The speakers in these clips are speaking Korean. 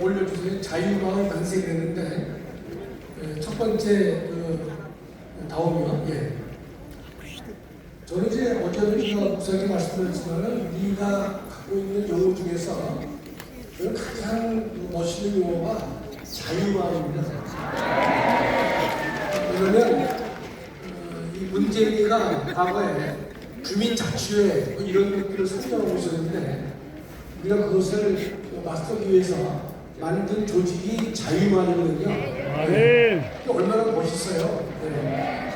올려주세요. 자유마을 단색했는데 첫 번째 다음이요. 예. 저는 이제 어제도 목사님 말씀드렸지만은 우리가 갖고 있는 용어 중에서 저는 가장 멋있는 용어가 자유마을입니다. 그러면 이 문재인이가 과거에 주민자치회 이런 것들을 설명하고 있었는데 우리가 그것을 맞서기 위해서 만든 조직이 자유마을이거든요. 네. 얼마나 멋있어요. 네.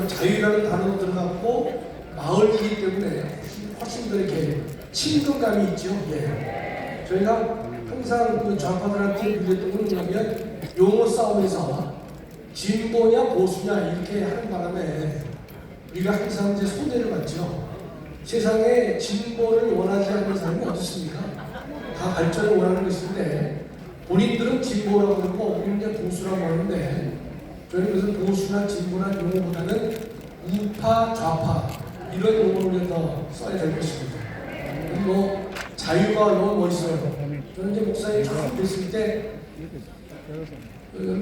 자유라는 단어가 들어갔고 마을이기 때문에 훨씬 더 이렇게 친근감이 있죠. 예. 저희가 항상 그 좌파들한테 빌렸던 건 뭐냐면 용어 싸움에서 진보냐 보수냐 이렇게 하는 바람에 우리가 항상 이제 손해를 봤죠. 세상에 진보를 원하지 않는 사람이 어디 있습니까? 다 발전을 원하는 것인데 본인들은 진보라고 그러고 우리는 이제 보수라고 하는데 저는 그래서 보수나 진보나 용어보다는 우파, 좌파 이런 용어를 더 써야 될 것입니다. 그리고 자유가 너무 멋있어요. 저는 이제 목사님 처음 뵀을 때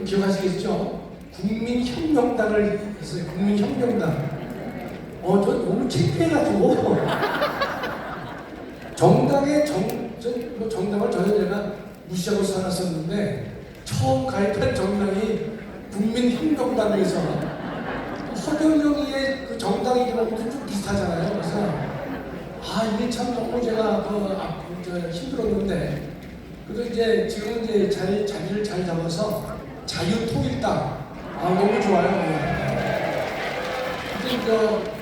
기억하시겠죠? 국민혁명당을 했어요. 국민혁명당. 저 너무 창피해가지고 정당을 전혀 제가 무시하고 살았었는데 처음 가입한 정당이 국민혁명당에서 허경영이의 그 정당이라고도 좀 비슷하잖아요. 그래서 이게 참 너무 제가 힘들었는데 그래도 이제 지금은 이제 자리를 잘 잡아서 자유통일당 너무 좋아요. 근데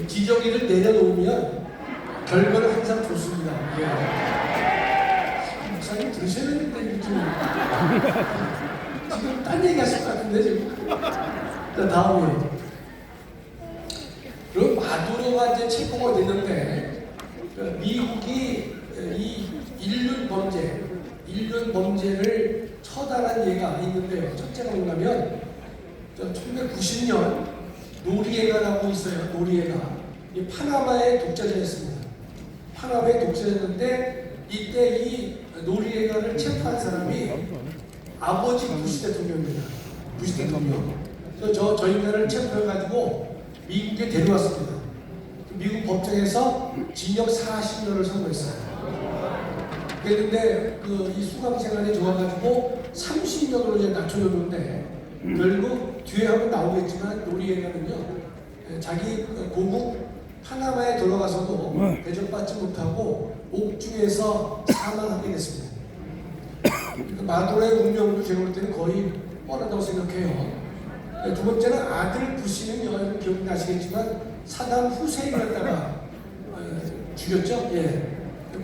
기저귀를 내려놓으면 결과는 항상 좋습니다. 목사님 들으셔야 되는데 지금 딴 얘기 하실 것 같은데 지금. 자, 다음에 그럼 마두로가 이제 체포가 됐는데 미국이 이 인륜 범죄를 처단한 예가 있는데요. 첫째가 뭐냐면 1990년 노리에가라고 있어요. 노리에가 이 파나마의 독재자였습니다. 파나마의 독재자였는데 이때 이 노리에가를 체포한 사람이 아버지 부시 대통령입니다. 부시 대통령. 그래서 저 인간을 체포해가지고 미국에 데려왔습니다. 미국 법정에서 징역 40년을 선고했어요. 그랬는데 이 수감 생활이 좋아가지고 30년으로 이제 낮춰줬는데 결국 뒤에 한번 나오겠지만 노리에가는요 자기 고국 파나마에 들어가서도 대접받지 못하고 옥중에서 사망하게 됐습니다. 마두로의 운명도 제가 볼 때는 거의 뻔하다고 생각해요. 두 번째는 아들 부시는 여러분 기억나시겠지만 사담 후세인에다가 죽였죠.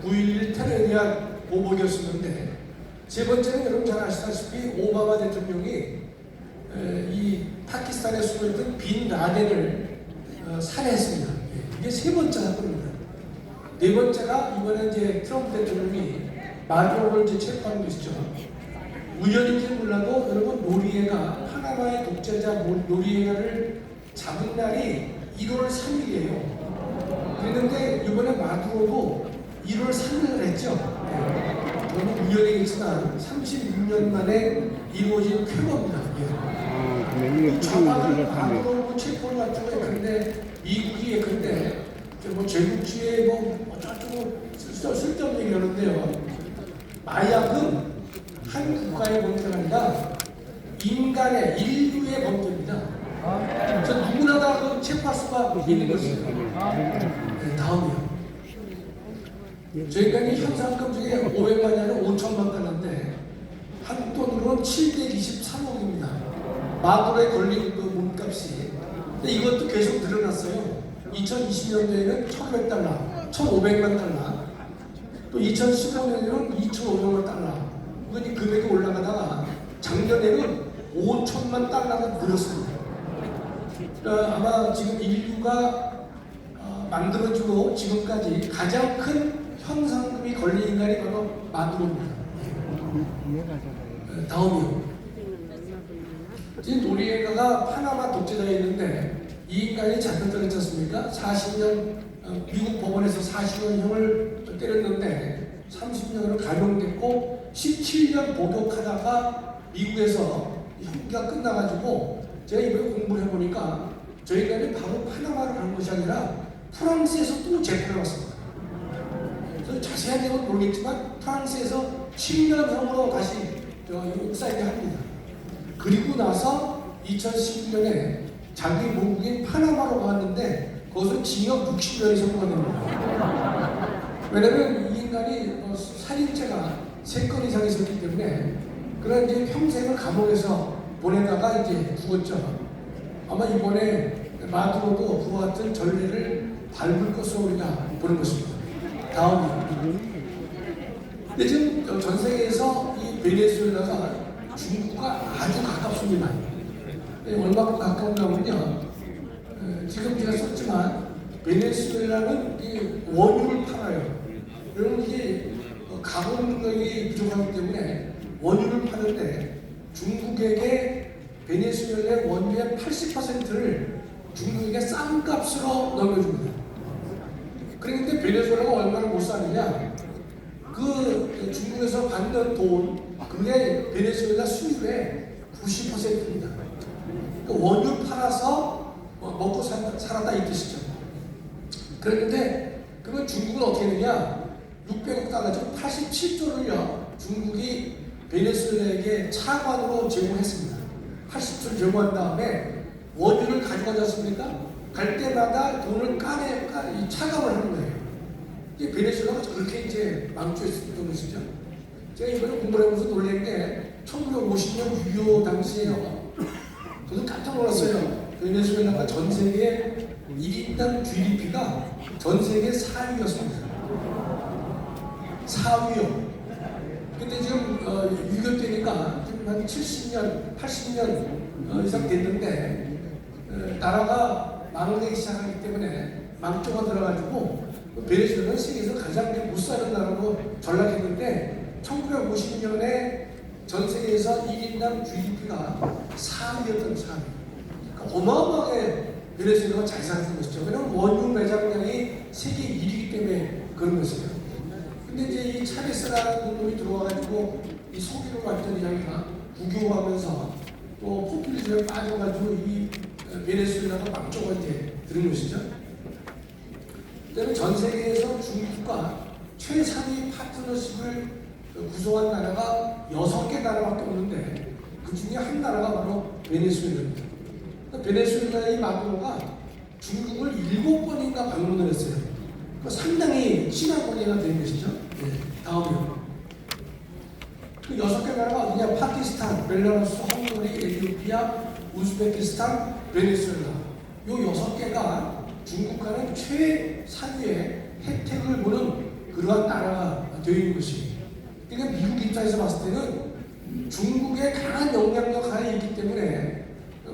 9.11 테러에 보복이었었는데 세 번째는 여러분 잘 아시다시피 오바마 대통령이 이 파키스탄에 숨어있던 빈 라덴을 살해했습니다. 이게 세 번째 사건입니다. 네 번째가 이번에 이제 트럼프 대통령이 마두로를 이제 체포하는 것이죠. 우연인지 몰라도 여러분 노리에가 파나마의 독재자 노리에가를 잡은 날이 1월 3일이에요. 그랬는데 이번에 마두로도 1월 3일을 했죠. 너무 우연이겠지만 36년 만에 이루어진 쾌거입니다. 좌파는 마두로 체포를 가지고 했는데 미국이 근데 제국주의에 어쩌고 쓸데없는 얘기 하는데요. 마약은 한 국가의 범죄가 아니라 인류의 범죄입니다. 그래서 누구나 다 체포할 수가 있는 것입니다. 다음이요. 저희가 이 현상금 중에 500만이 아니라 5천만 달러인데 한국 돈으로는 723억입니다. 마두로에 걸린 그 몸값이. 근데 이것도 계속 늘어났어요. 2020년도에는 1,100달러, 1,500만 달러, 또 2015년에는 2,500만 달러. 이 금액이 올라가다가 작년에는 5천만 달러가 늘었습니다. 아마 지금 인류가 만들어주고 지금까지 가장 큰 현상금이 걸린 인간이 바로 마두로입니다. 다음이요. 지금 노리에가가 파나마 독재자였는데 이 인간이 잡혔다고 했지 않습니까? 40년 미국 법원에서 40년형을 때렸는데 30년으로 감형됐고 17년 복역하다가 미국에서 형기가 끝나가지고 제가 이번에 공부를 해보니까 저희가 바로 파나마로 간 것이 아니라 프랑스에서 또 재판을 왔습니다. 그래서 자세한 내용은 모르겠지만 프랑스에서 10년형으로 다시 옥살게 합니다. 그리고 나서 2011년에 자기 모국인 파나마로 갔는데 거기서 징역 60년이 선고됩니다. 왜냐면 이 인간이 살인죄가 3건 이상 있었기 때문에 그런 이제 평생을 감옥에서 보내다가 이제 죽었죠. 아마 이번에 마두로도 그와 같은 전례를 밟을 것으로 우리가 보는 것입니다. 다음이. 근데 지금 전 세계에서 이 베네수엘라가 중국과 아주 가깝습니다. 얼마큼 가까운가면요. 지금 제가 썼지만 베네수엘라는 원유를 팔아요. 여러분 이게 가공 능력이 부족하기 때문에 원유를 파는데 중국에게 베네수엘라의 원유의 80%를 중국에게 싼 값으로 넘겨줍니다. 그런데 베네수엘라가 얼마나 못 사느냐? 그 중국에서 받는 돈, 그게 베네수엘라 수입의 90%입니다. 그러니까 원유 팔아서 먹고 살았다 이 뜻이죠. 그런데 그러면 중국은 어떻게 되냐? 600억 달러, 즉 87조를요 중국이 베네수엘라에게 차관으로 제공했습니다. 80조를 제공한 다음에 원유를 가져가지 않습니까? 갈 때마다 돈을 차감을 하는 거예요. 이게 베네수엘라가 그렇게 이제 망조했던 것이죠. 제가 이번에 공부를 하면서 놀란 게 1950년 6.25 당시에요. 저도 깜짝 놀랐어요. 베네수엘라가 전 세계 1인당 GDP가 전 세계 4위였습니다. 4위요. 근데 지금 6.25 때니까 지금 한 70년, 80년 이상 됐는데 나라가 망하기 시작하기 때문에 망조가 들어가지고 베네수엘라는 세계에서 가장 못 사는 나라로 전락했는데 1950년에 전 세계에서 1인당 GDP가 4위였던 4위. 그러니까 어마어마하게 베네수엘라가 잘 사는 것이죠. 왜냐하면 원유 매장량이 세계 1위이기 때문에 그런 것이죠. 근데 이제 이 차베스라는 놈이 들어와가지고 이 소비를 완전히 자기가 국유화하면서 또 포퓰리즘에 빠져가지고 이 베네수엘라가 망조가 이제 들은 것이죠. 그다음에 전 세계에서 중국과 최상위 파트너십을 구성한 나라가 6개 나라밖에 없는데 그 중에 한 나라가 바로 베네수엘라입니다. 베네수엘라의 마두로가 중국을 7번인가 방문을 했어요. 상당히 친한 관계가 된 것이죠. 네, 다음이요. 그 6개 나라가 어디냐? 파키스탄, 벨라루스, 헝가리, 에티오피아, 우즈베키스탄, 베네수엘라. 이 6개가 중국과는 최상위의 혜택을 보는 그러한 나라가 되어 있는 것입니다. 그러니까 미국 입장에서 봤을 때는 중국의 강한 영향력 하에 있기 때문에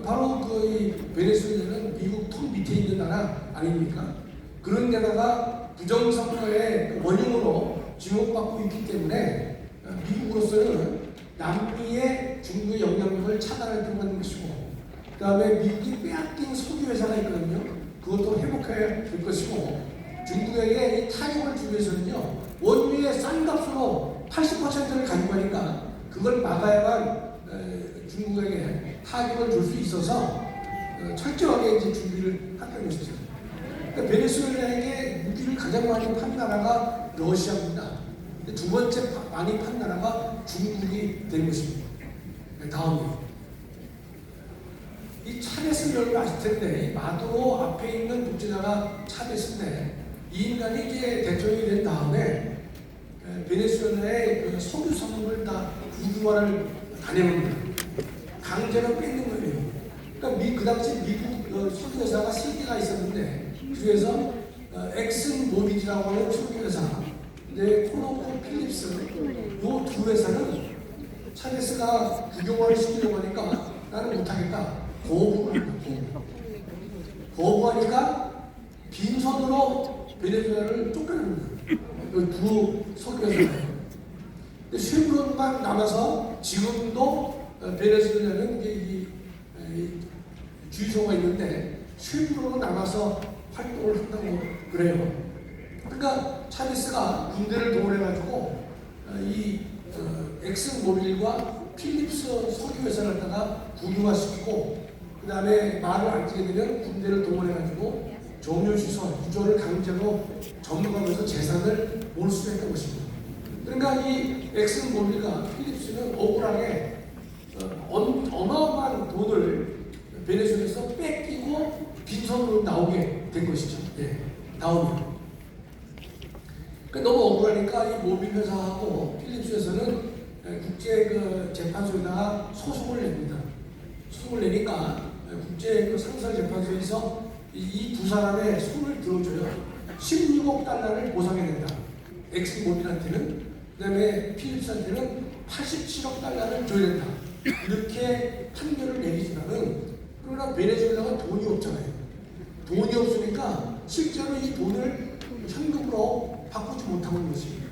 바로 그 베네수엘라는 미국 통 밑에 있는 나라 아닙니까? 그런 데다가 부정선거의 원흉으로 지목받고 있기 때문에 미국으로서는 남미의 중국의 영향력을 차단할 필요가 있는 것이고 그 다음에 미국이 빼앗긴 석유회사가 있거든요. 그것도 회복해야 될 것이고 중국에게 이 타격을 주기 위해서는요. 원유의 싼 값으로 80%를 가지고 가니까 그걸 막아야만 중국에게 타격을 줄 수 있어서 철저하게 이제 준비를 하는 것이죠. 그러니까 베네수엘라에게 무기를 가장 많이 판 나라가 러시아입니다. 두 번째 많이 판 나라가 중국이 된 것입니다. 다음이 이 차베스를 아실 텐데 마두로 앞에 있는 독재자가 차베스인데 이 인간이 이제 대통령이 된 다음에 베네수엘라의 그 석유 산업을 다 국유화를 단행합니다. 강제로 뺏는 거예요. 그러니까 그 당시 미국 석유회사가 3개가 있었는데 그중에서 엑슨모빌이라고 하는 석유회사, 코노코 필립스 이 2회사는 차베스가 국유화를 시키려고 하니까 나는 못하겠다. 거부를 합니다. 거부하니까 빈손으로 베네수엘라를 쫓겨납니다. 두 석유회사예요. 쉐브론만 남아서 지금도 베네수엘라는 이 주유소가 있는데 쉐브론은 남아서 활동을 한다고 그래요. 그러니까 차비스가 군대를 동원해가지고 이 엑슨모빌과 필립스 석유회사를 갖다가 국유화시키고 그 다음에 말을 안 뜨게 되면 군대를 동원해가지고 정유시설, 유조를 강제로 점거하면서 재산을 몰수했던 것입니다. 그러니까 이 엑슨모빌과 필립스는 억울하게 어마어마한 돈을 베네수엘에서 뺏기고 빈손으로 나오게 된 것이죠. 예, 나오면. 그러니까 너무 억울하니까 이 모빌 회사하고 필립스 회사는 국제 재판소에다가 소송을 냅니다. 소송을 내니까 국제 상설재판소에서 이 두 사람의 손을 들어줘요. 16억 달러를 보상해야 된다. 엑슨모빌한테는, 그 다음에 필립스한테는 87억 달러를 줘야 된다. 이렇게 판결을 내리지만은, 그러나 베네수엘라가 돈이 없잖아요. 돈이 없으니까 실제로 이 돈을 현금으로 바꾸지 못하는 것입니다.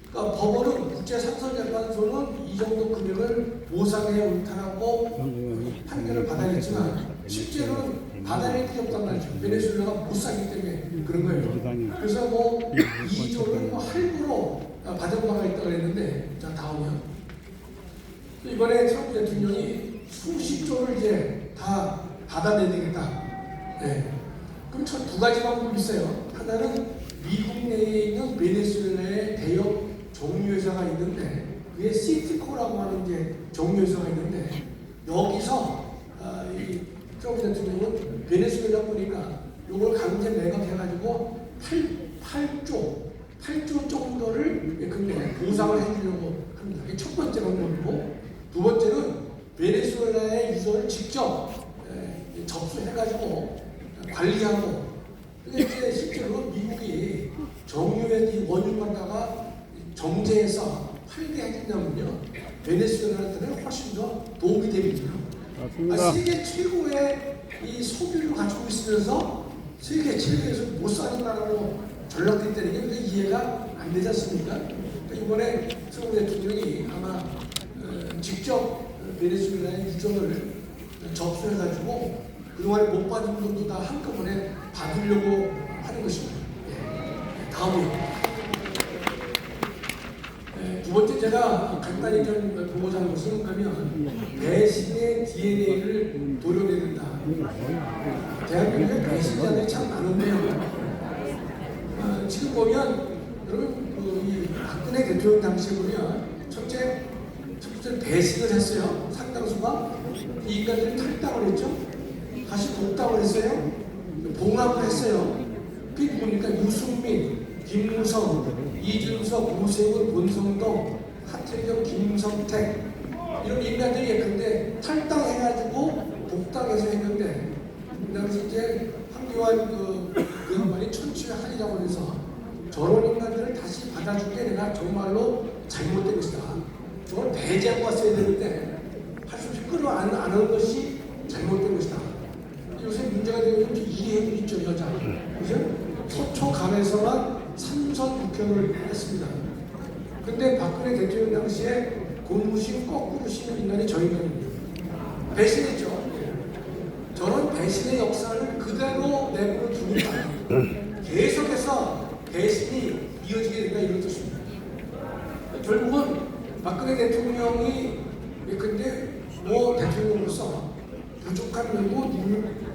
그러니까 법원은, 국제상설재판소는 이 정도 금액을 보상해야 옳다라고 판결을 받아냈지만 실제로는 받아낼 게 없단 말이죠. 베네수엘라가 못 사기 때문에 그런 거예요. 그래서 뭐 2조를 뭐 할부로 받은 바가 있다고 했는데, 자 다음이요. 이번에 트럼프 대통령이 수십 조를 이제 다 받아내야 되겠다. 네. 그럼 두 가지 방법이 있어요. 하나는 미국 내에 있는 베네수엘라의 대형 정유회사가 있는데, 그게 시티코라고 하는 이제 정유회사가 있는데, 여기서 이 트럼프 대통령은 베네수엘라 보니까 이걸 강제 매각해가지고 8조 정도를 근데 보상을 해주려고 합니다. 이게 첫 번째 방법이고, 두 번째는 베네수엘라의 유서를 직접 접수해가지고 관리하고, 근데 이제 실제로 미국이 정유의 원유 갖다가 정제해서 팔게 해준다면요, 베네수엘라한테는 훨씬 더 도움이 됩니다. 세계 최고의 이 소비를 가지고 있으면서 세계 최고에서 못 사는 나라로 전락됐다는 게 이해가 안 되지 않습니까? 그러니까 이번에 트럼프 대통령이 아마 직접 베네수엘라의 유전을 접수해가지고 그동안에 못 받은 돈도 다 한꺼번에 받으려고 하는 것입니다. 예. 다음이요. 두 번째 제가 간단히 좀 보고자 하는 것은 뭐냐면 배신의 DNA를 도려내야 된다. 대한민국에 배신자들이 참 많은데요. 지금 보면 여러분 이 박근혜 대통령 당시에 보면 첫째 배신을 했어요. 상당수가 이 인간들이 탈당을 했죠. 다시 복당을 했어요. 봉합을 했어요. 그게 누굽니까? 유승민, 김무성, 이준석, 오세훈, 본성동, 하태경, 김성택 이런 인간들이 했는데 탈당해가지고 복당해서 했는데, 그다음에 이제 황교안 그 양반이 천추의 한이라고 해서 저런 인간들을 다시 받아줄 게 내가 정말로 잘못된 것이다. 저걸 배제하고 왔어야 되는데 할 수 없이 끌어안은 것이 잘못된 것이다. 요새 문제가 되고 있는 이해도 있죠, 여자. 그죠? 서초감에서만 3선 국회의원을 했습니다. 근데 박근혜 대통령 당시에 고무신 거꾸로 신는 인간이 저 인간입니다. 배신했죠. 저런 배신의 역사를 그대로 내버려 두니까 계속해서 배신이 이어지게 된다, 이런 뜻입니다. 결국은 박근혜 대통령이 근데 뭐 대통령으로서 부족한 면도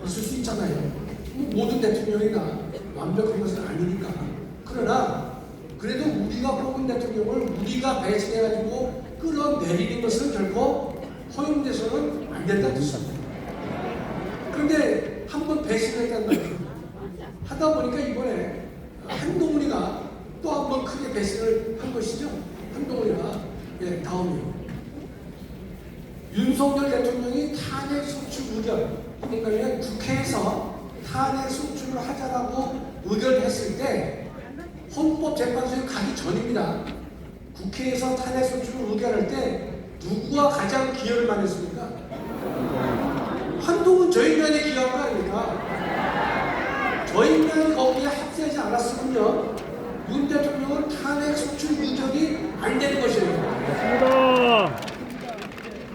있을 수 있잖아요. 모든 대통령이나 완벽한 것은 아니니까. 그러나 그래도 우리가 뽑은 대통령을 우리가 배신해가지고 끌어내리는 것은 결코 허용돼서는 안 된다는 뜻입니다. 그런데 한번 배신을 했단 말이에요. 하다 보니까 이번에 한동훈이가 또 한 번 크게 배신을 한 것이죠. 한동훈이가. 예, 다음이요. 윤석열 대통령이 탄핵 소추 의견, 그러니까 국회에서 탄핵 소추를 하자라고 의견했을 때 헌법재판소에 가기 전입니다. 국회에서 탄핵 소추를 의견할 때 누구와 가장 기여를 많이 했습니까? 한동훈 저 인간이 기여한 거 아닙니까? 저 인간이 거기에 합세하지 않았으면요, 윤 대통령은 탄핵 소추 의견이 안 되는 것이에요.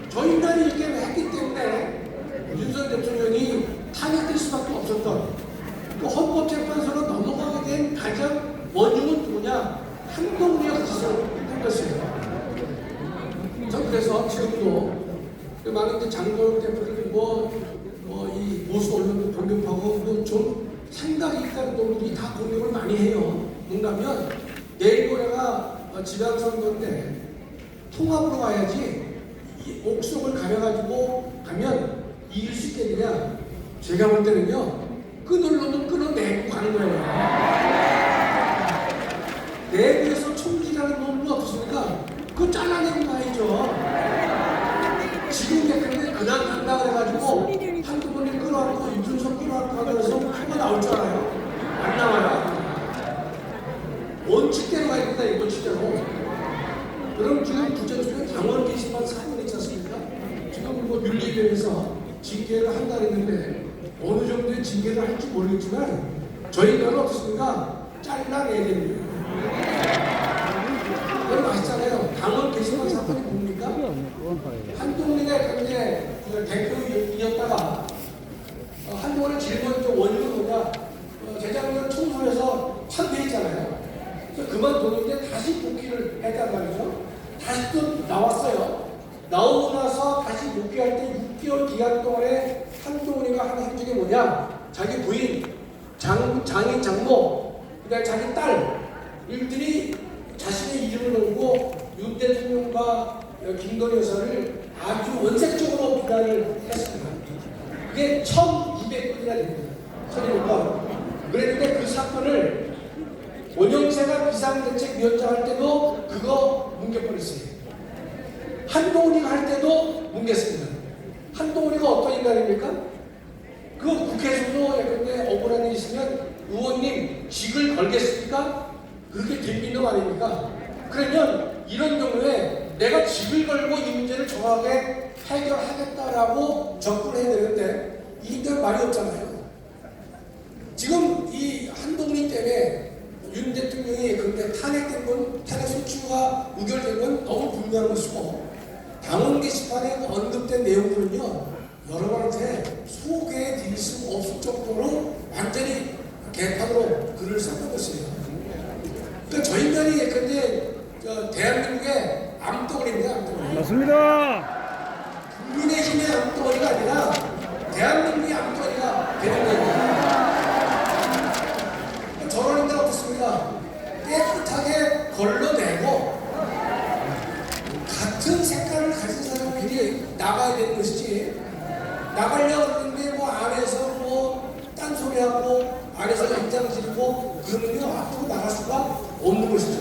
저 인간이 이렇게 했기 때문에 윤석열 대통령이 탄핵될 수밖에 없었던, 또 헌법재판소로 넘어가게 된 가장 지금도 많은 이제 장도연 대표를 이 보수 언론도 공격하고 좀 생각이 있다는 놈들이 다 공격을 많이 해요. 뭔가면 내일 모레가 지방선거인데 통합으로 가야지 이 옥석을 가려가지고 가면 이길 수 있겠느냐? 제가 볼 때는요, 끊으려면 끊어내고 가는 거예요. 내부에서 총질하는 놈은 없으니까 그거 잘라내고 가야죠. 지금 대표는 그냥 간다 그래가지고 한두 번을 끌어안고 이준석 끌어안고 하면서 한번 나올 줄 알아요? 안 나와요. 원칙대로 가야 된다 이거 진짜로. 그럼 지금 부정적인 당원 게시판 사건 있지 않습니까? 지금 윤리위에서 징계를 한다 했는데 어느 정도의 징계를 할지 모르겠지만 저희는 어떻습니까? 잘라내야 됩니다. 여러분 아시잖아요. 당원 게시판 사건이 뭡니까? 한동훈이가 이제 대표이었다가 한동훈을 제일 먼저 원인은 뭐냐? 재작년 총선에서 참패했잖아요. 그래서 그만뒀는데 다시 복귀를 했단 말이죠. 다시 또 나왔어요. 나오고 나서 다시 복귀할 때 6개월 기간 동안에 한동훈이가 한 행적이 뭐냐? 자기 부인, 장인 장모, 그다음에 자기 딸 일들이 자신의 이름을 걸고 윤 대통령과 김건희 여사를 아주 원색적으로 비난을 했습니다. 그게 1,200건이나 됩니다. 1,200건. 그랬는데 그 사건을 원영세가 비상대책위원장 할 때도 그거 뭉개버렸어요. 한동훈이가 할 때도 뭉갰습니다. 한동훈이가 어떤 인간입니까? 그 국회에서도 예컨대 억울한 일이 있으면 의원님 직을 걸겠습니까? 그렇게 덤빈 놈 아닙니까? 그러면 이런 경우에 내가 직을 걸고 이 문제를 정확하게 해결하겠다라고 접근해야 되는데 이들 말이 없잖아요. 지금 이 한동훈 때문에 윤 대통령이 그렇게 탄핵된 건, 탄핵 소추가 의결된 건 너무 분명한 것이고 당원 게시판에 언급된 내용들은요 여러분한테 소개해 드릴 수 없을 정도로 완전히 개판으로 글을 썼던 것이에요. 그러니까 저 인간이 예컨대 대한민국의 암덩어리입니다. 암덩어리. 맞습니다. 국민의힘의 암덩어리가 아니라 대한민국의 암덩어리가 되는 거예요. 저런 인간 어떻습니까? 깨끗하게 걸러내고 같은 색깔을 가진 사람끼리 나가야 되는 것이지 나가려고 그러는데 안에서 딴소리하고 안에서 입장 지르고 그러면요 앞으로 나갈 수가 없는 것이죠.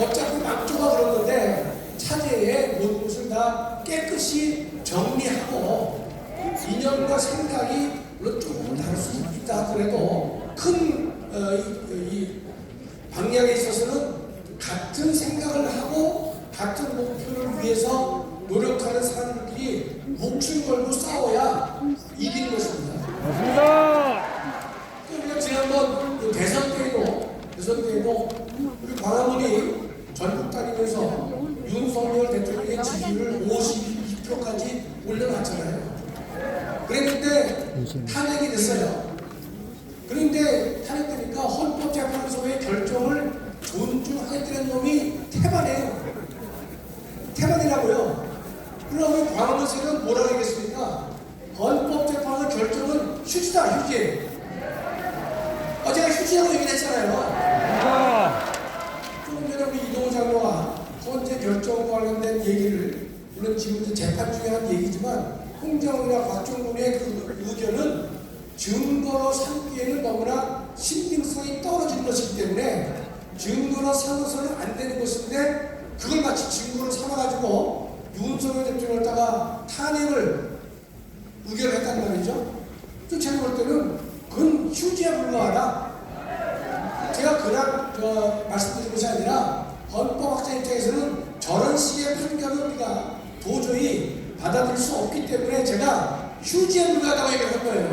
어차피 막조가 그런 건데 차제에 모든 것을 다 깨끗이 정리하고 이념과 생각이 물론 조금 다를 수 있다 하더라도 큰 이 방향에 있어서는 같은 생각을 하고 같은 목표를 위해서 노력하는 사람들끼리 목숨 걸고 싸워야 이기는 것입니다. 맞습니다. 우리가 지난번 대선 때에도 우리 광화문이 전국 다니면서 윤석열 대통령의 지지율을 52%까지 올려놨잖아요. 그랬는데 탄핵이 됐어요. 그런데 탄핵되니까 헌법재판소의 결정을 존중하겠다는 놈이 태반해요. 태반이라고요. 그럼 우리 광화문에서는 뭐라고 하겠습니까? 헌법재판소 결정은 휴지다, 휴지. 제가 휴지라고 얘기를 했잖아요. 조금 전에 우리 이동호 장로가 헌재 결정 관련된 얘기를, 물론 지금 재판 중에 한 얘기지만, 홍장훈이나 곽종군의 그 의견은 증거로 삼기에는 너무나 신빙성이 떨어지는 것이기 때문에 증거로 삼아서는 안 되는 것인데 그걸 마치 증거로 삼아가지고 윤석열 대통령을 다가 탄핵을 의결했단 말이죠. 제가 볼 때는 그건 휴지에 불과하다. 제가 그냥 말씀드린 것이 아니라 헌법학자 입장에서는 저런 식의 판결을 우리가 도저히 받아들일 수 없기 때문에 제가 휴지에 불과하다고 얘기를 한 거예요.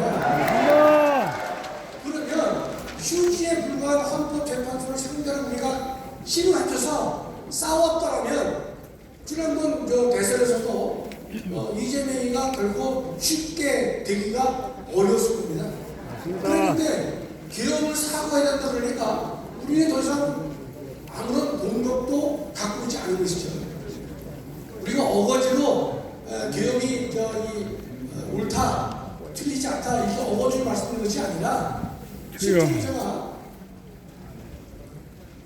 그러면 휴지에 불과한 헌법재판소를 상대로 우리가 힘을 합쳐서 싸웠더라면 지난번 대선에서도 이재명이가 결국 쉽게 되기가 어려웠을 겁니다. 그런데 기업을 사고해야 된다 그러니까 우리는 더 이상 아무런 공격도 갖고 있지 않은 것이죠. 우리가 옳다, 틀리지 않다 이렇게 어거지로 말씀드리는 것이 아니라 실제로 제가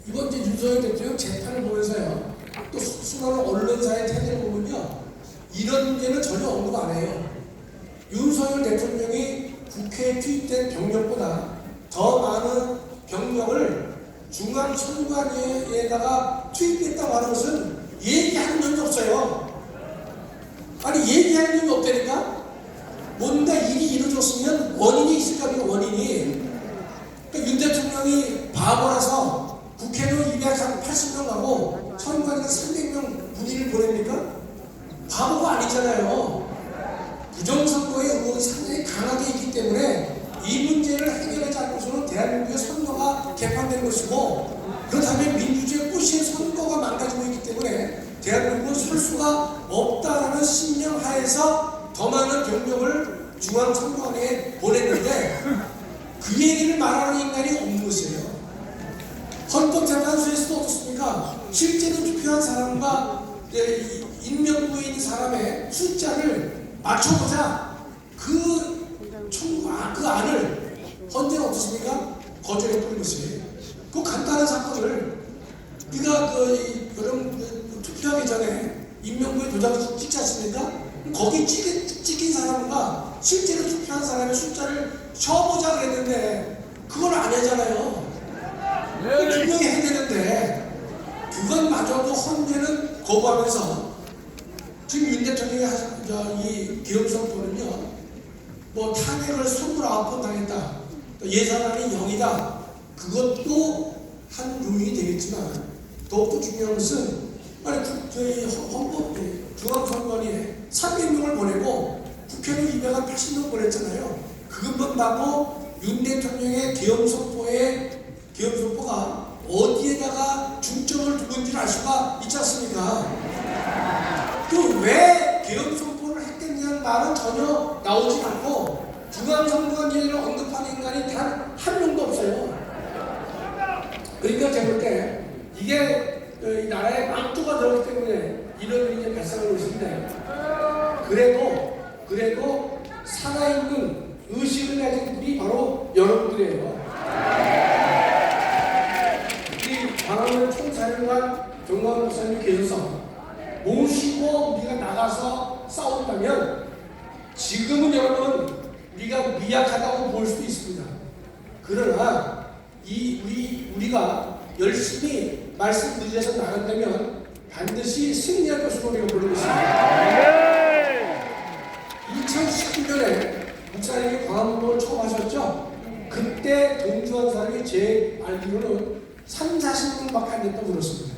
이번 이제 윤석열 대통령 재판을 보면서요, 또 수많은 언론사의 태도를 보면요, 이런 문제는 전혀 언급 안 해요. 윤석열 대통령이 국회에 투입된 병력보다 더 많은 병력을 중앙선관위에다가 투입했다고 하는 것은 얘기하는 적이 없어요. 아니 얘기하는 적이 없다니까? 뭔가 일이 이루어졌으면 원인이 있을 거 아니에요. 원인이. 그러니까 윤 대통령이 바보라서 국회로 280명 가고 선관위가 300명 문의를 보냅니까? 바보가 아니잖아요. 부정선거의 의혹이 상당히 강하게 있기 때문에 이 문제를 해결하지 않고서는 대한민국의 선거가 개판된 것이고, 그렇다면 민주주의 꽃이 선거가 망가지고 있기 때문에 대한민국은 설 수가 없다라는 신념 하에서 더 많은 병력을 중앙선관위에 보냈는데 그 얘기를 말하는 인간이 없는 것이에요. 헌법재판소에서도 어떻습니까? 실제로 투표한 사람과 인명부에 있는 사람의 숫자를 맞춰보자. 그 안을 헌재는 어떻습니까? 거절했던 것이. 그 간단한 사건을 우리가 여러분 투표하기 전에 인명부에 도장을 찍지 않습니까? 거기 찍힌 사람과 실제로 투표한 사람의 숫자를 쳐보자 그랬는데 그걸 안 하잖아요. 분명히 해야 되는데 그것마저도 헌재는 거부하면서 지금 윤 대통령이 이 기업선포는요, 뭐 탄핵을 29번 당했다, 예산안이 0이다, 그것도 한 요인이 되겠지만 더욱더 중요한 것은 저희 헌법 중앙선관위에 300명을 보내고 국회는 280명 보냈잖아요. 그것만 봐도 윤 대통령의 계엄선포가 어디에다가 중점을 두는지를 알 수가 있지 않습니까? 또 왜 계엄선포를 했겠냐는 말은 전혀 나오지 않고 중앙선관위를 언급하는 인간이 단 한 명도 없어요. 그러니까 제가 볼 때 이게 이 나라의 망토가 들었기 때문에 이런 일이 이제 발생하고 있는데, 그래도 살아있는 의식을 가진 분이 바로 여러분들이에요. 우리 광화문 총사령관 정광훈 목사님 계셔서 모시고 우리가 나가서 싸운다면 지금은 여러분 우리가 미약하다고 볼 수도 있습니다. 그러나 우리가 열심히 말씀 드려서 나간다면 반드시 승리할 것으로 우리가 보는 것입니다. 2019년에 목사님이 광화문을 처음 하셨죠? 그때 동조한 사람이 제 알기로는 30-40명밖에 안 됐다고 들었습니다.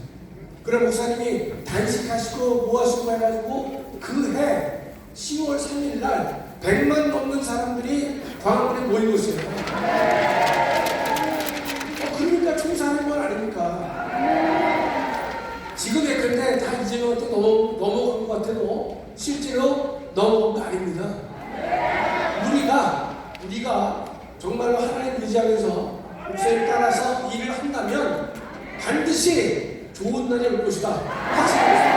그래 목사님이 단식하시고 뭐하시고 해가지고 그해 10월 3일 날 100만 넘는 사람들이 광화문에 모인 것이에요. 그러니까 총사하는 건 아닙니까? 지금 예컨대 다 이제부터 넘어간 것 같아도 실제로 넘어간 거 아닙니다. 우리가 정말로 하나님 의지하면서 목사님 따라서 일을 한다면 반드시 좋은 날이 올 것이다. 확실합니다.